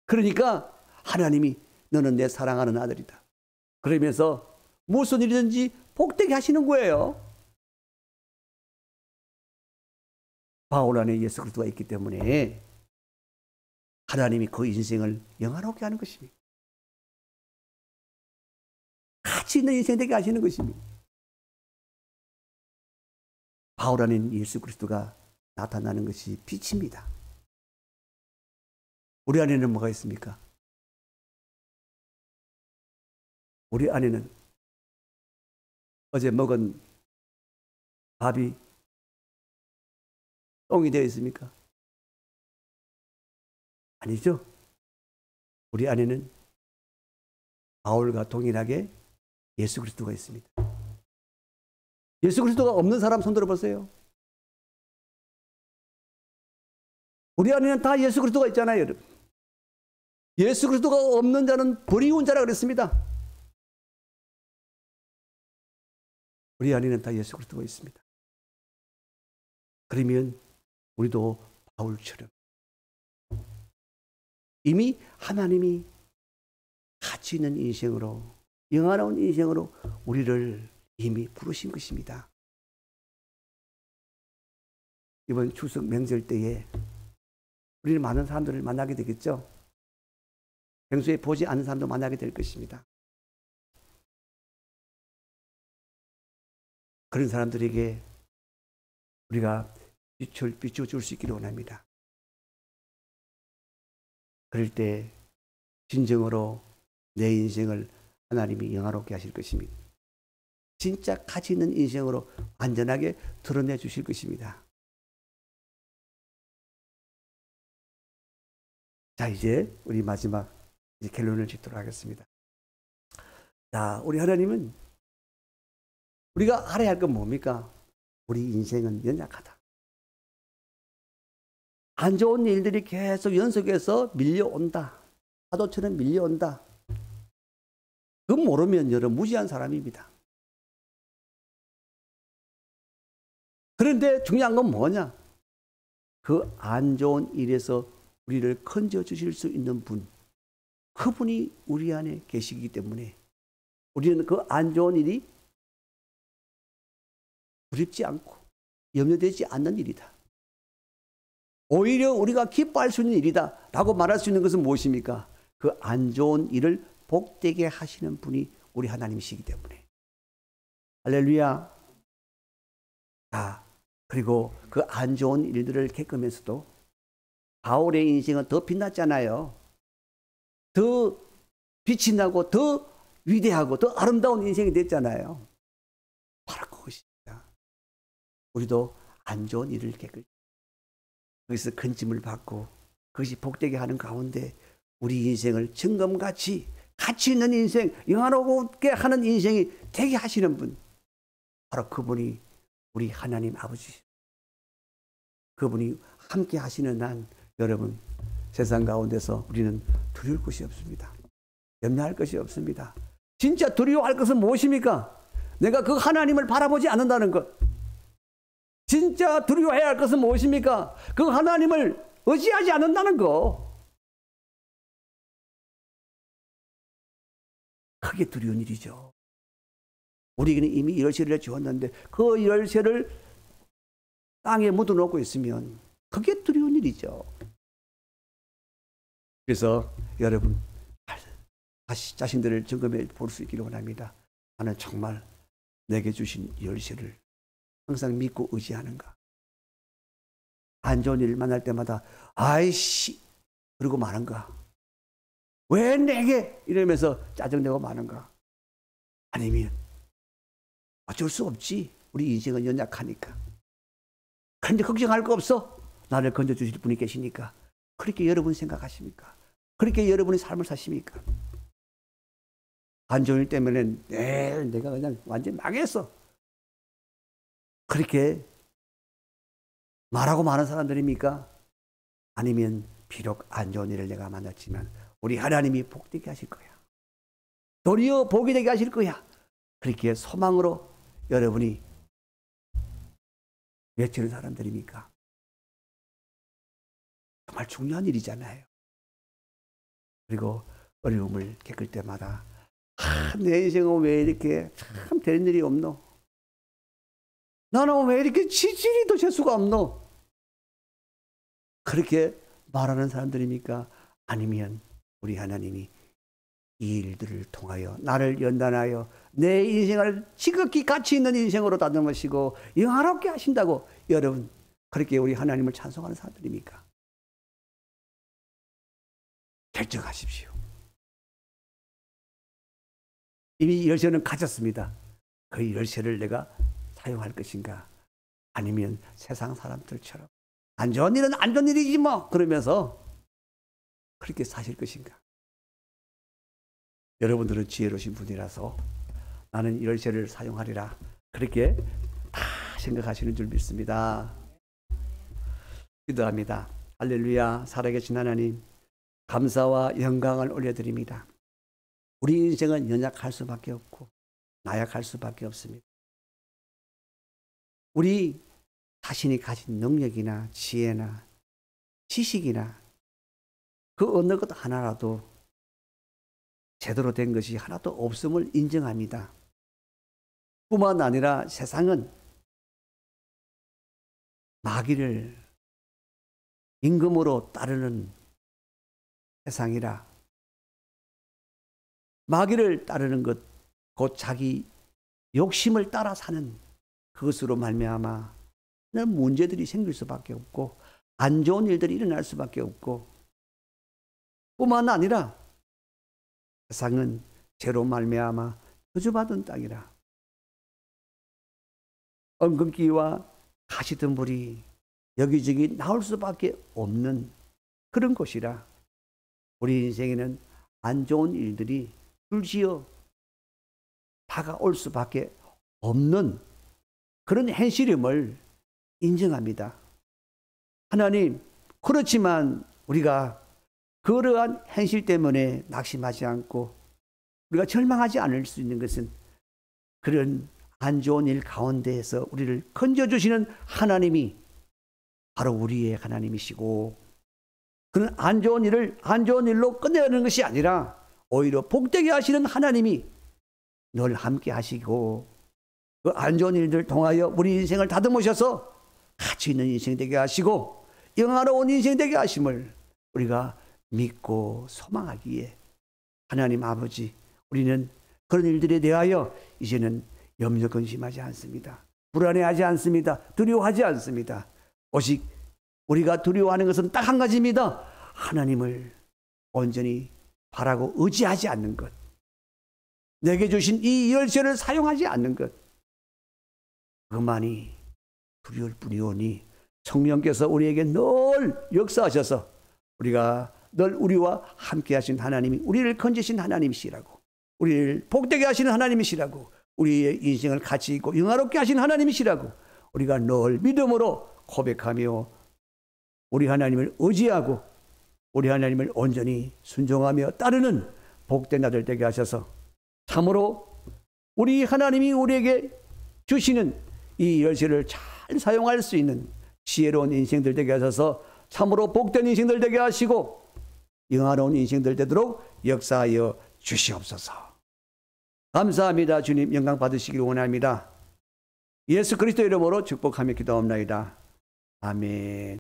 그러니까 하나님이 너는 내 사랑하는 아들이다. 그러면서 무슨 일이든지 복되게 하시는 거예요. 바울 안에 예수 그리스도가 있기 때문에 하나님이 그 인생을 영화롭게 하는 것입니다. 가치 있는 인생 되게 하시는 것입니다. 바울 안에 예수 그리스도가 나타나는 것이 빛입니다. 우리 안에는 뭐가 있습니까? 우리 안에는 어제 먹은 밥이 똥이 되어 있습니까? 아니죠. 우리 안에는 바울과 동일하게 예수 그리스도가 있습니다. 예수 그리스도가 없는 사람 손 들어보세요. 우리 안에는 다 예수 그리스도가 있잖아요, 여러분. 예수 그리스도가 없는 자는 버리운 자라 그랬습니다. 우리 안에는 다 예수 그리스도가 있습니다. 그러면 우리도 바울처럼 이미 하나님이 가치 있는 인생으로, 영화로운 인생으로 우리를 이미 부르신 것입니다. 이번 추석 명절 때에 우리는 많은 사람들을 만나게 되겠죠. 평소에 보지 않는 사람도 만나게 될 것입니다. 그런 사람들에게 우리가 빛을 비춰줄 수 있기를 원합니다. 그럴 때 진정으로 내 인생을 하나님이 영화롭게 하실 것입니다. 진짜 가치 있는 인생으로 완전하게 드러내 주실 것입니다. 자, 이제 우리 마지막 결론을 짓도록 하겠습니다. 자, 우리 하나님은 우리가 알아야 할 건 뭡니까? 우리 인생은 연약하다. 안 좋은 일들이 계속 연속해서 밀려온다. 파도처럼 밀려온다. 그거 모르면 여러분 무지한 사람입니다. 그런데 중요한 건 뭐냐? 그 안 좋은 일에서 우리를 건져 주실 수 있는 분, 그분이 우리 안에 계시기 때문에 우리는 그 안 좋은 일이 두렵지 않고 염려되지 않는 일이다. 오히려 우리가 기뻐할 수 있는 일이다 라고 말할 수 있는 것은 무엇입니까? 그 안 좋은 일을 복되게 하시는 분이 우리 하나님이시기 때문에. 할렐루야. 그리고 그 안 좋은 일들을 겪으면서도 바울의 인생은 더 빛났잖아요. 더 빛이 나고 더 위대하고 더 아름다운 인생이 됐잖아요. 바로 그것입니다. 우리도 안 좋은 일을 겪을 때 거기서 건짐을 받고 그것이 복되게 하는 가운데 우리 인생을 증검같이 가치 있는 인생, 영화롭게 하는 인생이 되게 하시는 분, 바로 그분이 우리 하나님 아버지. 그분이 함께 하시는 한 여러분, 세상 가운데서 우리는 두려울 것이 없습니다. 염려할 것이 없습니다. 진짜 두려워할 것은 무엇입니까? 내가 그 하나님을 바라보지 않는다는 것. 진짜 두려워해야 할 것은 무엇입니까? 그 하나님을 의지하지 않는다는 것. 크게 두려운 일이죠. 우리에게는 이미 열쇠를 주었는데 그 열쇠를 땅에 묻어놓고 있으면 그게 두려운 일이죠. 그래서 여러분 다시 자신들을 점검해 볼 수 있기를 원합니다. 나는 정말 내게 주신 열쇠를 항상 믿고 의지하는가? 안 좋은 일 만날 때마다 아이씨 그러고 마는가? 왜 내게 이러면서 짜증내고 마는가? 아니면 어쩔 수 없지. 우리 인생은 연약하니까. 그런데 걱정할 거 없어. 나를 건져주실 분이 계시니까. 그렇게 여러분 생각하십니까? 그렇게 여러분의 삶을 사십니까? 안 좋은 일 때문에 내가 그냥 완전 망했어. 그렇게 말하고 많은 사람들입니까? 아니면 비록 안 좋은 일을 내가 만났지만 우리 하나님이 복되게 하실 거야. 도리어 복이 되게 하실 거야. 그렇게 소망으로 여러분이 외치는 사람들입니까? 정말 중요한 일이잖아요. 그리고 어려움을 겪을 때마다 내 인생은 왜 이렇게 참 되는 일이 없노? 나는 왜 이렇게 지질이도 재수가 없노? 그렇게 말하는 사람들입니까? 아니면 우리 하나님이 이 일들을 통하여 나를 연단하여 내 인생을 지극히 가치 있는 인생으로 다듬으시고 영화롭게 하신다고 여러분 그렇게 우리 하나님을 찬송하는 사람들입니까? 결정하십시오. 이미 열쇠는 가졌습니다. 그 열쇠를 내가 사용할 것인가? 아니면 세상 사람들처럼 안 좋은 일은 안 좋은 일이지 뭐 그러면서 그렇게 사실 것인가? 여러분들은 지혜로우신 분이라서 나는 이 열쇠를 사용하리라 그렇게 다 생각하시는 줄 믿습니다. 기도합니다. 할렐루야. 살아계신 하나님 감사와 영광을 올려드립니다. 우리 인생은 연약할 수밖에 없고 나약할 수밖에 없습니다. 우리 자신이 가진 능력이나 지혜나 지식이나 그 어느 것 하나라도 제대로 된 것이 하나도 없음을 인정합니다. 뿐만 아니라 세상은 마귀를 임금으로 따르는 세상이라 마귀를 따르는 것, 곧 자기 욕심을 따라 사는 그것으로 말미암아 문제들이 생길 수밖에 없고 안 좋은 일들이 일어날 수밖에 없고 뿐만 아니라 세상은 죄로 말미암아 저주받은 땅이라 엉겅퀴와 가시덤불이 여기저기 나올 수밖에 없는 그런 곳이라 우리 인생에는 안 좋은 일들이 줄지어 다가올 수밖에 없는 그런 현실임을 인정합니다. 하나님, 그렇지만 우리가 그러한 현실 때문에 낙심하지 않고 우리가 절망하지 않을 수 있는 것은 그런 안 좋은 일 가운데에서 우리를 건져주시는 하나님이 바로 우리의 하나님이시고 그런 안 좋은 일을 안 좋은 일로 끝내는 것이 아니라 오히려 복되게 하시는 하나님이 늘 함께 하시고 그 안 좋은 일들 통하여 우리 인생을 다듬으셔서 가치 있는 인생 되게 하시고 영화로운 인생 되게 하심을 우리가 믿고 소망하기에 하나님 아버지, 우리는 그런 일들에 대하여 이제는 염려 근심하지 않습니다. 불안해하지 않습니다. 두려워하지 않습니다. 오직 우리가 두려워하는 것은 딱 한 가지입니다. 하나님을 온전히 바라고 의지하지 않는 것. 내게 주신 이 열쇠를 사용하지 않는 것. 그만이 두려울 뿐이오니 성령께서 우리에게 늘 역사하셔서 우리가 늘 우리와 함께 하신 하나님이 우리를 건지신 하나님이시라고, 우리를 복되게 하시는 하나님이시라고, 우리의 인생을 가치 있고 영화롭게 하신 하나님이시라고 우리가 늘 믿음으로 고백하며 우리 하나님을 의지하고 우리 하나님을 온전히 순종하며 따르는 복된 아들 되게 하셔서 참으로 우리 하나님이 우리에게 주시는 이 열쇠를 잘 사용할 수 있는 지혜로운 인생들 되게 하셔서 참으로 복된 인생들 되게 하시고 영화로운 인생들 되도록 역사하여 주시옵소서. 감사합니다. 주님, 영광 받으시기를 원합니다. 예수 그리스도 이름으로 축복하며 기도합나이다. 아멘.